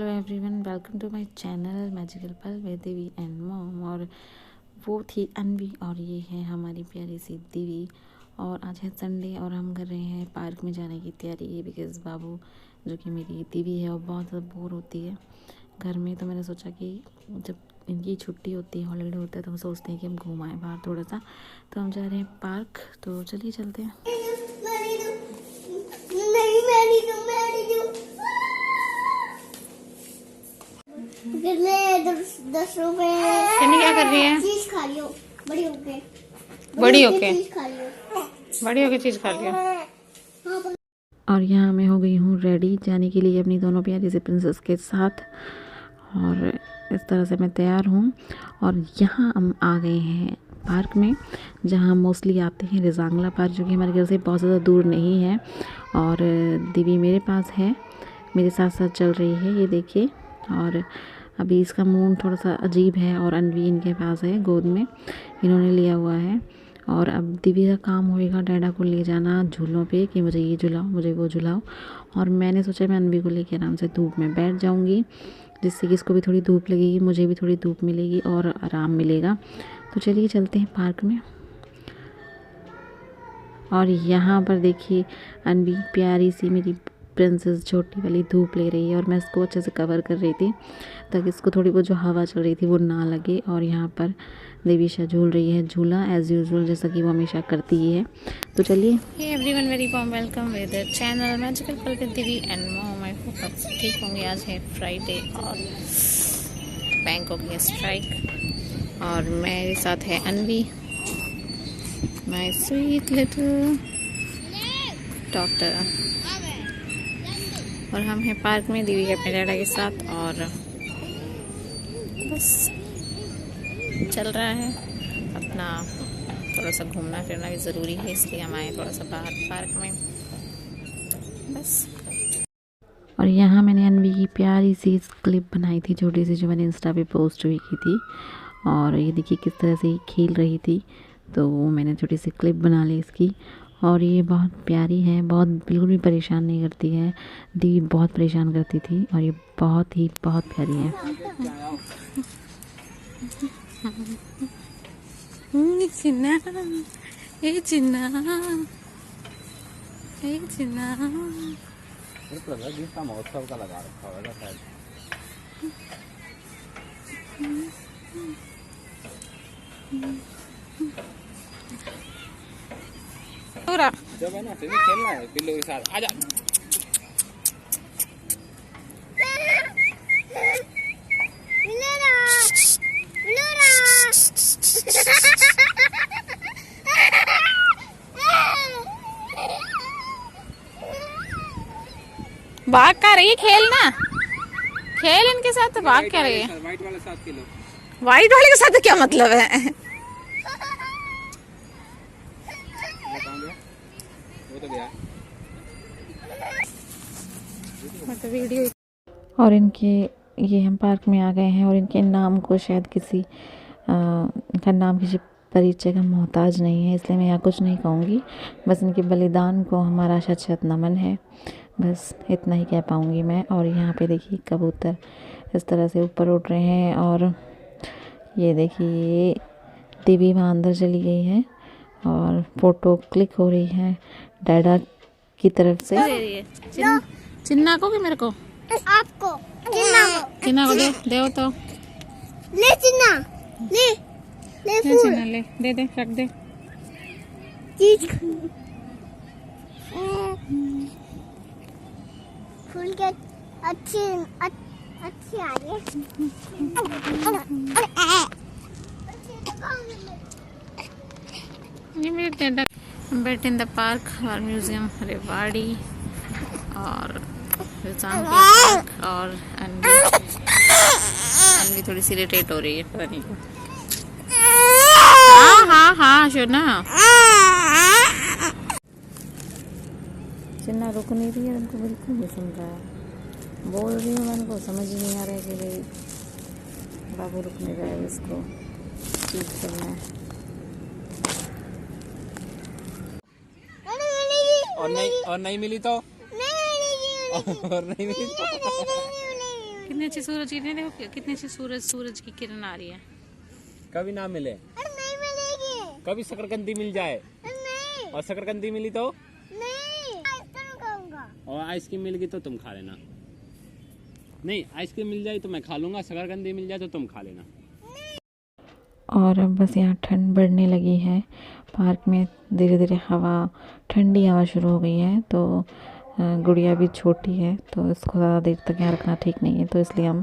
Hello everyone, welcome to my channel magical पल with Divi and mom. और वो थी अनवी और ये है हमारी प्यारी सी दिवी। और आज है संडे और हम कर रहे हैं पार्क में जाने की तैयारी, बिकॉज़ बाबू जो कि मेरी दिवी है वो बहुत ज़्यादा बोर होती है घर में। तो मैंने सोचा कि जब इनकी छुट्टी होती है, हॉलीडे होता है, तो हम सोचते हैं कि हम घूम आएँ बाहर थोड़ा सा। तो हम जा रहे हैं पार्क, तो चलिए चलते हैं। दस रुपए क्या कर रही है? चीज खा लियो बड़ी होके चीज़ खा लिया। और यहाँ मैं हो गई हूँ रेडी जाने के लिए अपनी दोनों प्यारी सी प्रिंसेस के साथ। और इस तरह से मैं तैयार हूँ और यहाँ हम आ गए हैं पार्क में, जहाँ मोस्टली आते हैं रिजांगला पार्क, जो कि हमारे घर से बहुत ज़्यादा दूर नहीं है। और दिवी मेरे पास है, मेरे साथ साथ चल रही है, ये देखिए। और अभी इसका मूड थोड़ा सा अजीब है और अनवी इनके पास है, गोद में इन्होंने लिया हुआ है। और अब दिवी का काम होएगा डैडा को ले जाना झूलों पे कि मुझे ये झुलाओ, मुझे वो झुलाओ। और मैंने सोचा मैं अनवी को लेकर आराम से धूप में बैठ जाऊंगी, जिससे कि इसको भी थोड़ी धूप लगेगी, मुझे भी थोड़ी धूप मिलेगी और आराम मिलेगा। तो चलिए चलते हैं पार्क में। और यहाँ पर देखिए अनवी प्यारी सी मेरी प्रिंसेस छोटी वाली धूप ले रही है और मैं इसको अच्छे से कवर कर रही थी ताकि इसको थोड़ी बहुत जो हवा चल रही थी वो ना लगे। और यहाँ पर देवीशा झूल रही है झूला एज यूजुअल, जैसा कि वो हमेशा करती ही है। तो चलिए। Hey everyone, very warm welcome with the channel magical पल with Divi and mom. I hope आप ठीक होंगे। आज है फ्राइडे और बैंकॉक में स्ट्राइक और मेरे साथ है अनवी, माय स्वीट लिटिल डॉटर। और हम हैं पार्क में दीदी के अपने डैडा के साथ और बस चल रहा है अपना। थोड़ा सा घूमना फिरना भी ज़रूरी है, इसलिए हम आए थोड़ा सा बाहर पार्क में बस। और यहाँ मैंने अनवी की प्यारी सी क्लिप बनाई थी छोटी सी, जो मैंने इंस्टा पे पोस्ट हुई की थी। और ये देखिए किस तरह से खेल रही थी, तो मैंने छोटी सी क्लिप बना ली इसकी। और ये बहुत प्यारी है, बहुत बिल्कुल भी परेशान नहीं करती है। दी बहुत परेशान करती थी और ये बहुत प्यारी है। चिन्ना, ए चिन्ना, ए चिन्ना। महोत्सव का लगा रखा होगा शायद। जब है ना फिर खेलना है बिल्लो के साथ, आजा। भाग क्या रही है? खेलना, खेल इनके साथ। तो भाग क्या रही है? व्हाइट वाले साथ खेलो। व्हाइट वाले के साथ क्या मतलब है? वीडियो। और इनके ये हम पार्क में आ गए हैं और इनके नाम को शायद इनका नाम किसी परिचय का मोहताज नहीं है, इसलिए मैं यहाँ कुछ नहीं कहूँगी। बस इनके बलिदान को हमारा शत नमन है, बस इतना ही कह पाऊँगी मैं। और यहाँ पे देखिए कबूतर इस तरह से ऊपर उड़ रहे हैं। और ये देखिए देवी वहाँ अंदर चली गई है और फोटो क्लिक हो रही है डैडा की तरफ से। चिन्ना को कि मेरे को? आपको चिन्ना को दे तो ले चिन्ना, ले चिन्ना ले, दे रख दे। चीज फूल के अच्छी आ रही ये मेरे डैडा बैठ इन द पार्क और म्यूजियम रेवाड़ी और पार्क। और अनवी थोड़ी सी इरिटेट हो रही है, पता नहीं। हाँ शोना। चिन्ना रुक नहीं रही है, उनको बिल्कुल नहीं सुन रहा है। बोल रही हूँ, उनको समझ ही नहीं आ रहा है कि भाई बाबू रुक नहीं रहा है, इसको ठीक करना है। और नहीं मिली तो और नहीं मिली तो कितनी अच्छी सूरज की, देखो कितनी अच्छी सूरज की किरण आ रही है। कभी ना मिले, नहीं मिलेगी। कभी शकरकंदी मिल जाए, नहीं और शकरकंदी मिली तो, नहीं आइसक्रीम खाऊंगा। और आइसक्रीम मिल गई तो तुम खा लेना। नहीं, आइसक्रीम मिल जाए तो मैं खा लूंगा, शकरकंदी मिल जाए तो तुम खा लेना। और अब बस यहाँ ठंड बढ़ने लगी है। पार्क में धीरे धीरे हवा, ठंडी हवा शुरू हो गई है। तो गुड़िया भी छोटी है तो इसको ज़्यादा देर तक यहाँ रखना ठीक नहीं है, तो इसलिए हम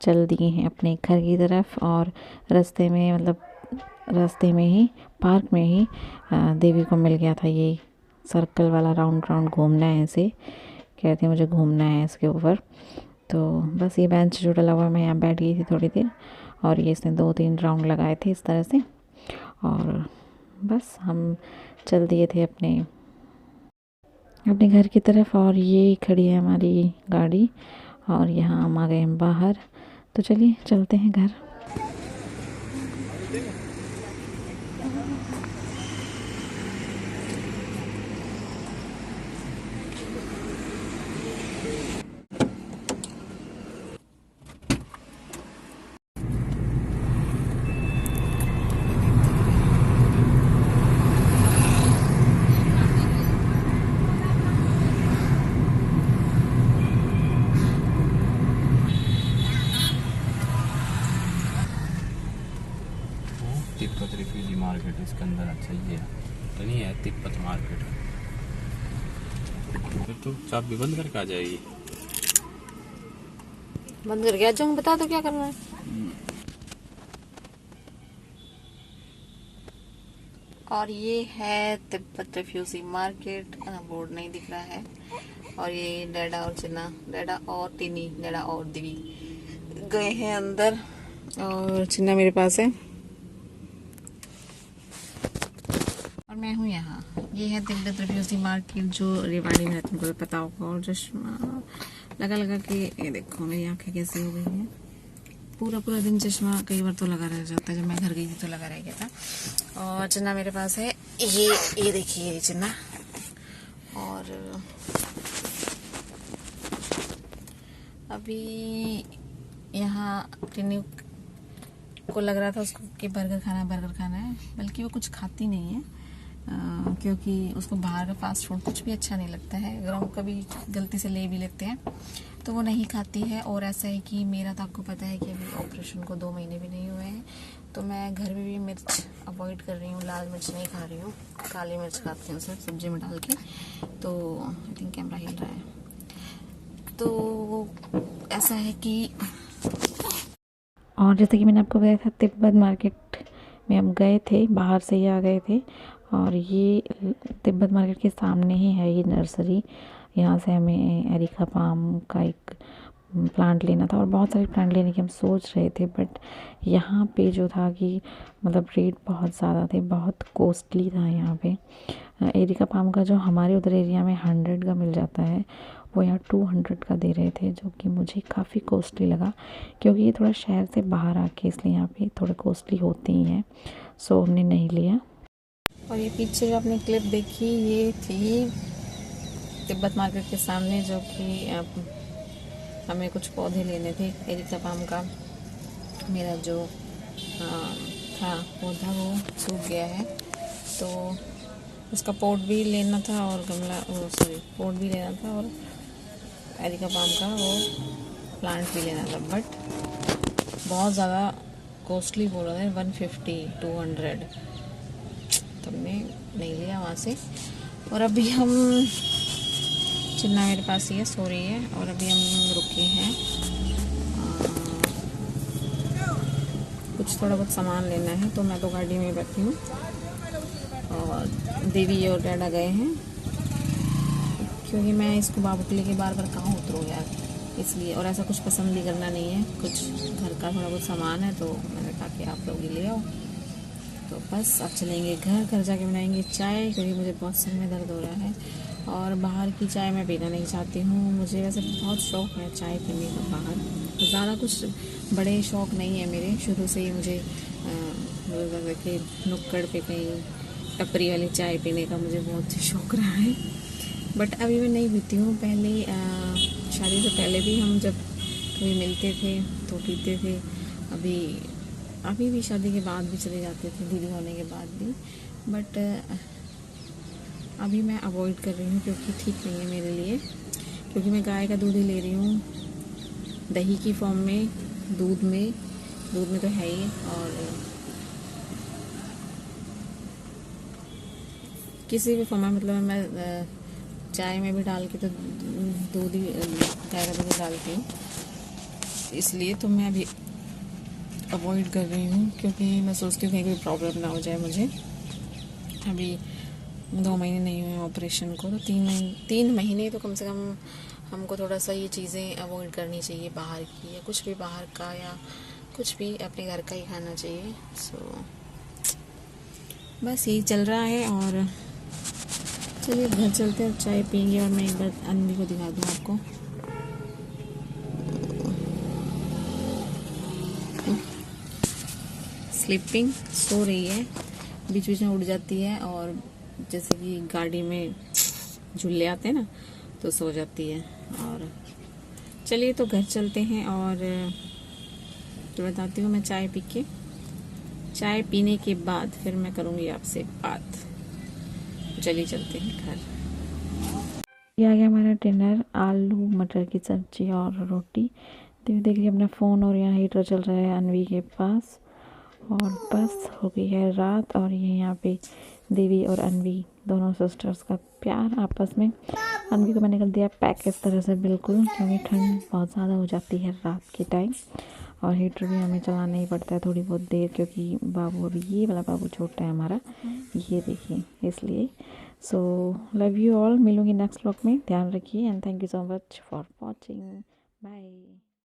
चल दिए हैं अपने घर की तरफ। और रास्ते में ही पार्क में ही देवी को मिल गया था ये सर्कल वाला, राउंड राउंड घूमना है ऐसे, कहते हैं मुझे घूमना है इसके ऊपर। तो बस ये बेंच जो डला हुआ है, मैं यहाँ बैठ गई थी थोड़ी देर, और ये इसने 2-3 राउंड लगाए थे इस तरह से। और बस हम चल दिए थे अपने घर की तरफ। और ये खड़ी है हमारी गाड़ी, और यहाँ हम आ गए हैं बाहर। तो चलिए चलते हैं घर। तिब्बत रिफ्यूजी मार्केट, इसके अंदर अच्छा ये तो नहीं है तिब्बत मार्केट। फिर तो चाबी बंद करके आ जाएगी। बंद कर गया, जाऊँ बता दो क्या करना है। और ये है तिब्बत रिफ्यूजी मार्केट, बोर्ड नहीं दिख रहा है। और ये डैडा और चिन्ना, डैडा और टिनी, डैडा और दिवी गए हैं अंदर, और चिन्ना मेरे पास है और मैं हूँ यहाँ। ये है तिब्बत रिफ्यूजी मार्केट जो रेवाड़ी में है, तुमको पता होगा। और चश्मा लगा के, ये देखो मेरी आंखें कैसी हो गई हैं। पूरा दिन चश्मा कई बार तो लगा रह जाता है, जब मैं घर गई थी तो लगा रह गया था। और चिन्ना मेरे पास है, ये देखिए चिन्ना। और अभी यहाँ टिन्नी को लग रहा था उसको कि बर्गर खाना है, बल्कि वो कुछ खाती नहीं है, क्योंकि उसको बाहर का फास्ट फूड कुछ भी अच्छा नहीं लगता है। अगर हम कभी गलती से ले भी लेते हैं तो वो नहीं खाती है। और ऐसा है कि मेरा तो आपको पता है कि अभी ऑपरेशन को 2 महीने भी नहीं हुए हैं, तो मैं घर में भी मिर्च अवॉइड कर रही हूँ, लाल मिर्च नहीं खा रही हूँ, काली मिर्च खाती हूँ सिर्फ सब्जी में डाल के। तो आई थिंक कैमरा हिल रहा है। तो ऐसा है कि, और जैसे कि मैंने आपको बताया था, तिब्बत मार्केट में हम गए थे, बाहर से ही आ गए थे। और ये तिब्बत मार्केट के सामने ही है ये नर्सरी। यहाँ से हमें एरिका पाम का एक प्लांट लेना था, और बहुत सारे प्लांट लेने की हम सोच रहे थे, बट यहाँ पे जो था कि मतलब रेट बहुत ज़्यादा थे, बहुत कॉस्टली था यहाँ पे। एरिका पाम का जो हमारे उधर एरिया में 100 का मिल जाता है, वो यहाँ 200 का दे रहे थे, जो कि मुझे काफ़ी कॉस्टली लगा, क्योंकि ये थोड़ा शहर से बाहर आके इसलिए यहाँ पे थोड़े कॉस्टली होते ही हैं। सो हमने नहीं लिया। और ये पीछे जो आपने क्लिप देखी, ये थी तिब्बत मार्केट के सामने, जो कि हमें कुछ पौधे लेने थे एरिका पाम का। मेरा जो था पौधा वो सूख गया है, तो उसका पॉट भी लेना था, और पॉट भी लेना था, और एरिका पाम का वो प्लांट भी लेना था। बट बहुत ज़्यादा कॉस्टली बोल रहे थे, 150-200, तो हमने नहीं लिया वहाँ से। और अभी हम, चिन्ना मेरे पास ही है, सो रही है, और अभी हम रुके हैं, कुछ थोड़ा बहुत सामान लेना है, तो मैं तो गाड़ी में बैठी हूँ, और देवी और डैडा गए हैं, क्योंकि मैं इसको बाबू के लेके बार कहाँ उतरूँ यार, इसलिए। और ऐसा कुछ पसंद भी करना नहीं है, कुछ घर का थोड़ा बहुत सामान है, तो मैंने कहा कि आप लोग ही ले आओ। तो बस अब चलेंगे घर जाके बनाएंगे चाय, क्योंकि मुझे बहुत सिर में दर्द हो रहा है, और बाहर की चाय मैं पीना नहीं चाहती हूँ। मुझे वैसे बहुत शौक़ है चाय पीने का बाहर, ज़्यादा कुछ बड़े शौक़ नहीं है मेरे, शुरू से ही मुझे कि नुक्कड़ पे कहीं टपरी वाली चाय पीने का मुझे बहुत शौक़ रहा है। बट अभी मैं नहीं पीती हूँ। पहले शादी से पहले भी हम जब कभी मिलते थे तो पीते थे, अभी भी शादी के बाद भी चले जाते थे, दीदी होने के बाद भी, बट अभी मैं अवॉइड कर रही हूँ क्योंकि ठीक नहीं है मेरे लिए, क्योंकि मैं गाय का दूध ही ले रही हूँ, दही की फॉर्म में, दूध में तो है ही, और किसी भी फॉर्म में, मतलब मैं चाय में भी डाल के तो दूध ही, गाय का दूध डालती हूँ, इसलिए तो मैं अभी अवॉइड कर रही हूँ, क्योंकि मैं सोचती हूँ कहीं कोई प्रॉब्लम ना हो जाए मुझे। अभी 2 महीने नहीं हुए ऑपरेशन को, तो 3 महीने तो कम से कम हमको थोड़ा सा ये चीज़ें अवॉइड करनी चाहिए, बाहर की या कुछ भी बाहर का, या कुछ भी अपने घर का ही खाना चाहिए। सो बस यही चल रहा है, और चलिए घर चलते हैं, चाय पियेंगे, और मैं एक बार अन्वी को दिखा दूँ आपको। स्लीपिंग, सो रही है, बीच बीच में उठ जाती है, और जैसे कि गाड़ी में झूले आते हैं ना, तो सो जाती है। और चलिए तो घर चलते हैं, और तो बताती हूँ मैं चाय पीने के बाद फिर मैं करूँगी आपसे बात। चलिए चलते हैं घर। ये आ गया हमारा डिनर, आलू मटर की सब्जी और रोटी। देख रही अपना फ़ोन, और यहाँ हीटर चल रहा है अन्वी के पास, और बस हो गई है रात। और ये यहाँ पे देवी और अन्वी दोनों सिस्टर्स का प्यार आपस में। अन्वी को मैंने कर दिया पैक इस तरह से बिल्कुल, क्योंकि ठंड बहुत ज़्यादा हो जाती है रात के टाइम, और हीटर भी हमें चलाना ही पड़ता है थोड़ी बहुत देर, क्योंकि बाबू, अभी ये वाला बाबू छोटा है हमारा, ये देखिए, इसलिए। सो लव यू ऑल, मिलूंगी नेक्स्ट व्लॉग में, ध्यान रखिए, and thank you so much for watching, bye.